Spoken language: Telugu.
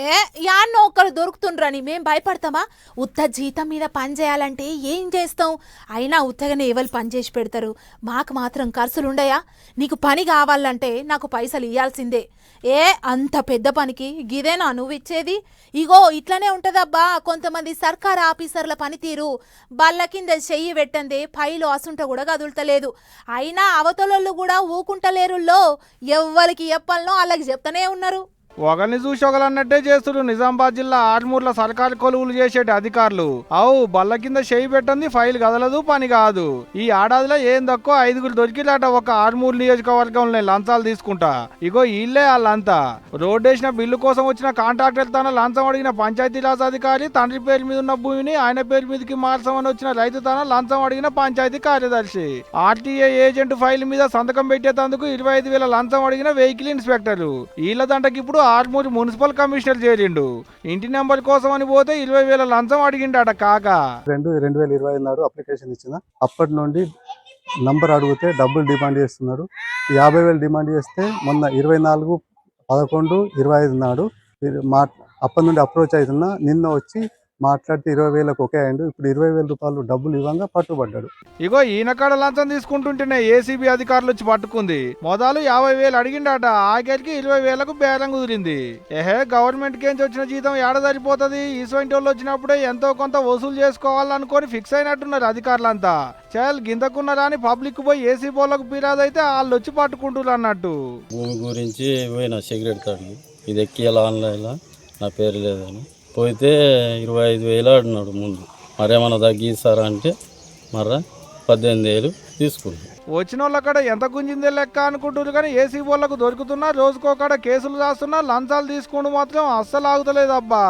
ఏ యాన్నో ఒకరు దొరుకుతుండ్రని మేం భయపడతామా? ఉత్త జీతం మీద పని చేయాలంటే ఏం చేస్తాం? అయినా ఉత్తగానే ఎవరు పని చేసి పెడతారు? మాకు మాత్రం ఖర్చులుండయా? నీకు పని కావాలంటే నాకు పైసలు ఇయ్యాల్సిందే. ఏ అంత పెద్ద పనికి గిదేనా నువ్వు ఇచ్చేది? ఇగో ఇట్లనే ఉంటదబ్బా కొంతమంది సర్కార్ ఆఫీసర్ల పనితీరు. బల్ల కింద చెయ్యి పెట్టందే ఫైలు అసుంట కూడా కదులుతలేదు. అయినా అవతలోళ్ళు కూడా ఊకుంటలేరుల్లో. ఎవ్వరికి చెప్పాలనో వాళ్ళకి చెప్తానే ఉన్నారు. ఒకరిని చూసి ఒకలన్నట్టే చేస్తుడు నిజామాబాద్ జిల్లా ఆర్మూర్ల సర్కారు కొలువులు చేసేటి అధికారులు. అవు బల్ల కింద చేయి పెట్టంది ఫైల్ కదలదు పని కాదు. ఈ ఏడాదిలో ఏం తక్కువ 5 దొరికిరాట ఒక ఆర్మూర్ నియోజకవర్గంలో లంచాలు తీసుకుంటా. ఇగో వీళ్ళే వాళ్ళంతా. రోడ్డేసిన బిల్లు కోసం వచ్చిన కాంట్రాక్టర్ తన లంచం అడిగిన పంచాయతీరాజ్ అధికారి, తండ్రి పేరు మీద ఉన్న భూమిని ఆయన పేరు మీదకి మార్చమని వచ్చిన రైతు తన లంచం అడిగిన పంచాయతీ కార్యదర్శి, ఆర్టీఏ ఏజెంట్ ఫైల్ మీద సంతకం పెట్టేందుకు 25,000 లంచం అడిగిన వెహికల్ ఇన్స్పెక్టర్. వీళ్ళ దంటకి ఇప్పుడు ఆర్మూర్ మున్సిపల్ కమిషనర్ చేరిండు. ఇంటి నెంబర్ కోసం అని పోతే 20,000 లంచం అడిగిండట. కాక 2020 నాడు అప్లికేషన్ ఇచ్చిన అప్పటి నుండి నంబర్ అడిగితే డబ్బులు డిమాండ్ చేస్తున్నాడు. 50,000 డిమాండ్ చేస్తే మొన్న 24/11/25 నాడు అప్పటి నుండి అప్రోచ్ అవుతున్నా. నిన్న వచ్చి మాట్లాడితే 20,000 ఒకే అయ్యిండు. ఇప్పుడు 20,000 రూపాయలు డబ్బులు ఇవ్వంగా పట్టుబడ్డాడు. ఇగో ఈయనకాడ లంచం తీసుకుంటుంటేనే ఏసీబీ అధికారులు వచ్చి పట్టుకుంది. మొదలు 50,000 అడిగిండట. ఆఖరికి 20,000కు బేరం కుదిరింది. గవర్నమెంట్ కేంచి వచ్చిన జీతం ఏడ సరిపోతుంది? ఇటువంటి వాళ్ళు వచ్చినప్పుడే ఎంతో కొంత వసూలు చేసుకోవాలనుకొని ఫిక్స్ అయినట్టున్నారు అధికారులంతా. చాలు గిందకున్నారా అని పబ్లిక్ పోయి ఏసీబీ వాళ్ళకు ఫిర్యాదు అయితే వాళ్ళు వచ్చి పట్టుకుంటున్నారు అన్నట్టు. భూమి గురించి పోయిన సెక్రటరీ తాడికి ఇది ఎక్కియాల ఆన్లైన్లో నా పేరు లేదని పోతే 25,000 అడినాడు ముందు. మరేమన్నా తగ్గిస్తారా అంటే మర్రా 18,000 తీసుకున్నాం. వచ్చిన వాళ్ళక్కడ ఎంత గుంజిందే లెక్క అనుకుంటున్నారు కానీ ఏసీబీ వాళ్ళకు దొరుకుతున్నా రోజుకోకాడ కేసులు రాస్తున్నా లంచాలు తీసుకుంటూ మాత్రం అస్సలు ఆగుతలేదు అబ్బా.